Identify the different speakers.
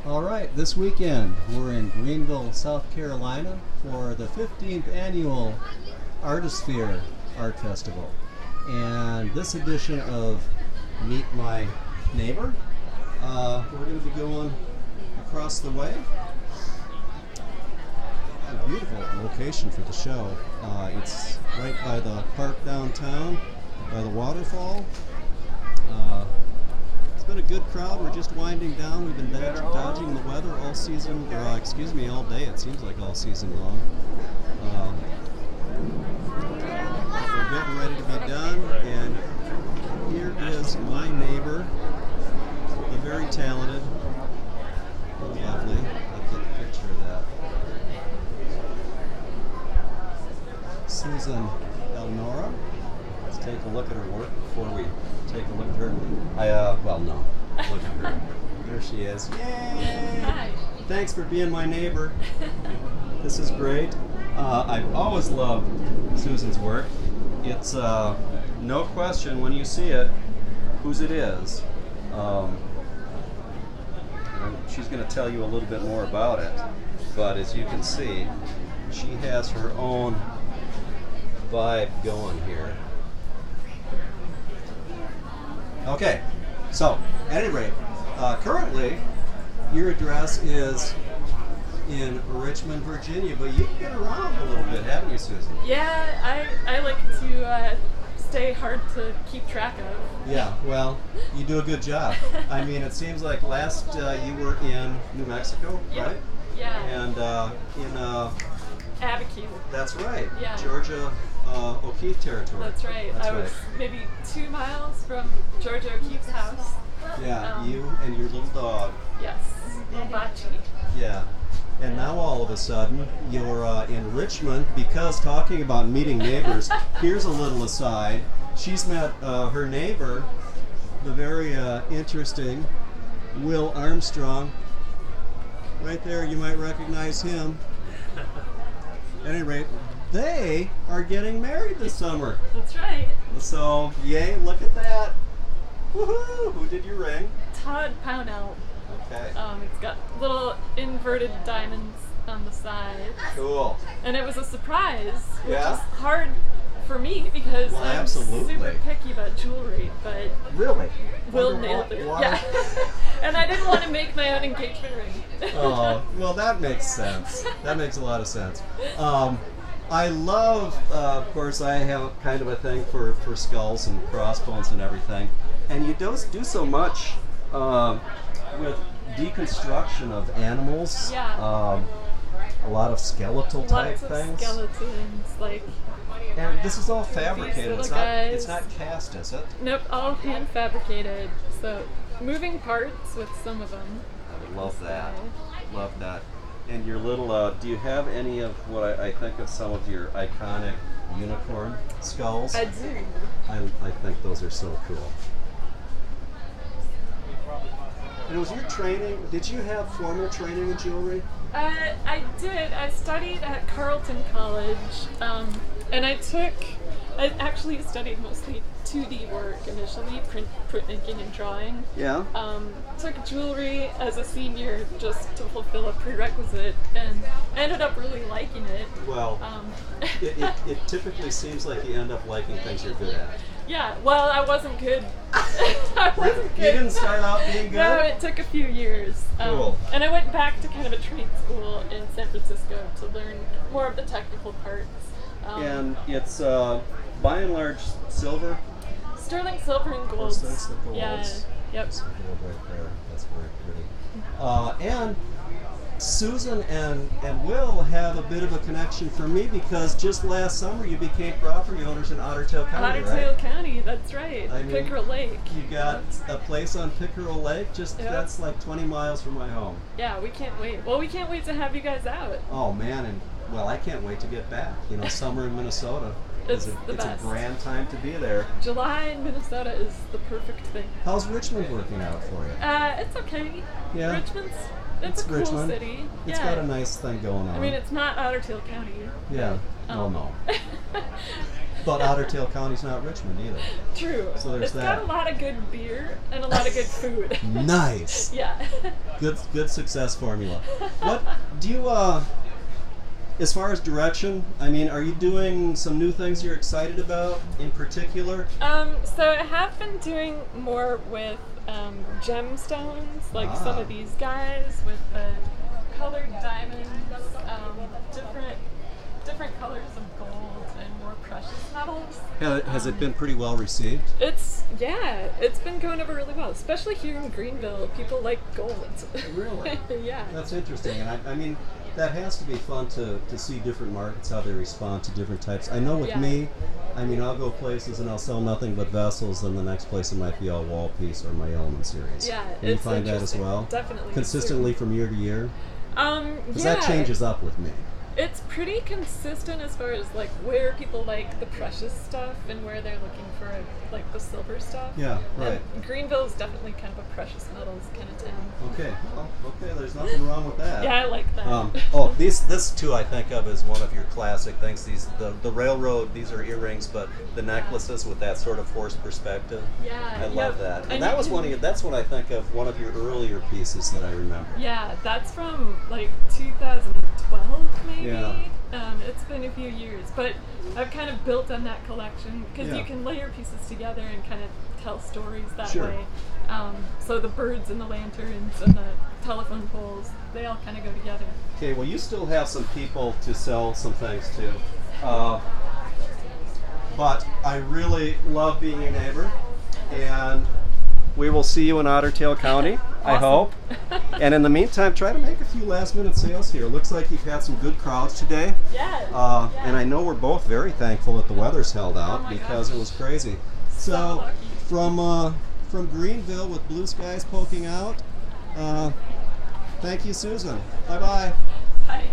Speaker 1: All right, this weekend we're in Greenville, South Carolina for the 15th annual Artisphere Art Festival. And this edition of Meet My Neighbor, we're going to be going across the way. A beautiful location for the show. It's right by the park downtown, by the waterfall. It's been a good crowd. We're just winding down. We've been dodging the weather all season, all day. It seems like all season long. We're getting ready to be done, and here is my neighbor, the very talented, lovely. Let's get a picture of that. Susan Elnora. Let's take a look at her work before we take a look at her. No. Look at her. There she is. Yay!
Speaker 2: Hi.
Speaker 1: Thanks for being my neighbor. This is great. I've always loved Susan's work. It's no question when you see it whose it is. She's going to tell you a little bit more about it. But as you can see, she has her own vibe going here. Okay, so at any rate, currently your address is in Richmond, Virginia, but you've been around a little bit, haven't you, Susan?
Speaker 2: Yeah, I like to stay hard to keep track of.
Speaker 1: Yeah, well, you do a good job. I mean, it seems like last you were in New Mexico, right?
Speaker 2: Yeah.
Speaker 1: And in
Speaker 2: Abiquiu.
Speaker 1: That's right.
Speaker 2: Yeah.
Speaker 1: Georgia O'Keeffe territory.
Speaker 2: That's right.
Speaker 1: That's
Speaker 2: I was maybe 2 miles from Georgia O'Keeffe's house.
Speaker 1: Yeah, you and your little dog.
Speaker 2: Yes, Bachi.
Speaker 1: Yeah. And now all of a sudden, you're in Richmond because talking about meeting neighbors, here's a little aside. She's met her neighbor, the very interesting Will Armstrong. Right there, you might recognize him. At any rate, they are getting married this summer.
Speaker 2: That's right.
Speaker 1: So, yay, look at that. Woohoo! Who did you ring?
Speaker 2: Todd Pownell.
Speaker 1: Okay.
Speaker 2: It's got little inverted diamonds on the side.
Speaker 1: Cool.
Speaker 2: And it was a surprise, which
Speaker 1: Yeah?
Speaker 2: is hard for me because
Speaker 1: Well,
Speaker 2: I'm
Speaker 1: absolutely.
Speaker 2: super picky about jewelry, but
Speaker 1: Really?
Speaker 2: Will nailed it.
Speaker 1: Why?
Speaker 2: Yeah. And I didn't want to make my own engagement ring.
Speaker 1: Oh, well, that makes sense. That makes a lot of sense. I love, of course, I have kind of a thing for skulls and crossbones and everything. And you don't do so much with deconstruction of animals.
Speaker 2: Yeah.
Speaker 1: A lot of skeletal type
Speaker 2: Lots of
Speaker 1: things.
Speaker 2: skeletons, like.
Speaker 1: And this is all fabricated.
Speaker 2: These
Speaker 1: It's
Speaker 2: little
Speaker 1: not cast, is it?
Speaker 2: Nope, all hand fabricated. So moving parts with some of them.
Speaker 1: I love that. Love that. And your little, do you have any of what I think of some of your iconic unicorn skulls?
Speaker 2: I do.
Speaker 1: I think those are so cool. And was your training, did you have formal training in jewelry?
Speaker 2: I did. I studied at Carleton College, and I actually studied mostly 2D work initially, printmaking and drawing.
Speaker 1: Yeah.
Speaker 2: Took jewelry as a senior just to fulfill a prerequisite, and I ended up really liking it.
Speaker 1: Well, it typically seems like you end up liking things you're good at.
Speaker 2: Yeah, well, I wasn't good. I wasn't good.
Speaker 1: You didn't start out being good?
Speaker 2: No, it took a few years.
Speaker 1: Cool.
Speaker 2: And I went back to kind of a trade school in San Francisco to learn more of the technical parts.
Speaker 1: And it's by and large silver?
Speaker 2: Sterling silver and gold.
Speaker 1: That's the gold.
Speaker 2: Yeah. Yep.
Speaker 1: That's the gold right there. That's very pretty. And Susan and Will have a bit of a connection for me because just last summer you became property owners in Otter Tail County,
Speaker 2: Otter Tail
Speaker 1: right?
Speaker 2: County, that's right.
Speaker 1: I mean,
Speaker 2: Pickerel Lake.
Speaker 1: You got a place on Pickerel Lake, that's like 20 miles from my home.
Speaker 2: Yeah, we can't wait. Well, we can't wait to have you guys out.
Speaker 1: Oh man, and well, I can't wait to get back. You know, summer in Minnesota
Speaker 2: It's
Speaker 1: is
Speaker 2: the
Speaker 1: it's a
Speaker 2: best.
Speaker 1: grand time to be there.
Speaker 2: July in Minnesota is the perfect thing.
Speaker 1: How's Richmond working out for you?
Speaker 2: It's okay.
Speaker 1: Yeah.
Speaker 2: It's a cool
Speaker 1: Richmond.
Speaker 2: city.
Speaker 1: It's got a nice thing going on.
Speaker 2: I mean, it's not Otter Tail County.
Speaker 1: Yeah. Oh no. But Otter Tail County's not Richmond either.
Speaker 2: True.
Speaker 1: So there's
Speaker 2: It's
Speaker 1: that.
Speaker 2: got a lot of good beer and a lot of good food.
Speaker 1: Nice.
Speaker 2: Yeah.
Speaker 1: Good success formula. What do you as far as direction? I mean, are you doing some new things you're excited about in particular?
Speaker 2: So I have been doing more with gemstones, like some of these guys with the colored diamonds, different colors of gold and more precious metals.
Speaker 1: Has it been pretty well received?
Speaker 2: It's been going over really well, especially here in Greenville. People like gold.
Speaker 1: Really?
Speaker 2: Yeah.
Speaker 1: That's interesting, and I mean, that has to be fun to see different markets, how they respond to different types. I know with me, I mean, I'll go places and I'll sell nothing but vessels, and the next place it might be all wall piece or my element series.
Speaker 2: Yeah,
Speaker 1: Can you find that as well?
Speaker 2: Definitely.
Speaker 1: Consistently from year to year? Because
Speaker 2: Yeah.
Speaker 1: that changes up with me.
Speaker 2: It's pretty consistent as far as like where people like the precious stuff and where they're looking for like the silver stuff.
Speaker 1: Yeah, right.
Speaker 2: And Greenville is definitely kind of a precious metals kind of town.
Speaker 1: Okay, well, okay, there's nothing wrong with that.
Speaker 2: Yeah, I like that.
Speaker 1: This too I think of as one of your classic things. The railroad, these are earrings, but the necklaces with that sort of forced perspective.
Speaker 2: Yeah,
Speaker 1: I love that. And
Speaker 2: And
Speaker 1: that was that's what I think of, one of your earlier pieces that I remember.
Speaker 2: Yeah, that's from like 2012 maybe.
Speaker 1: Yeah.
Speaker 2: It's been a few years, but I've kind of built on that collection because you can layer pieces together and kind of tell stories that way. So the birds and the lanterns and the telephone poles, they all kind of go together.
Speaker 1: Okay, well, you still have some people to sell some things to. But I really love being your neighbor, and we will see you in Otter Tail County, I hope. And in the meantime, try to make a few last-minute sales here. Looks like you've had some good crowds today.
Speaker 2: Yeah.
Speaker 1: And I know we're both very thankful that the weather's held out because
Speaker 2: gosh.
Speaker 1: it was crazy. So from Greenville with blue skies poking out, thank you, Susan. Bye-bye.
Speaker 2: Hi.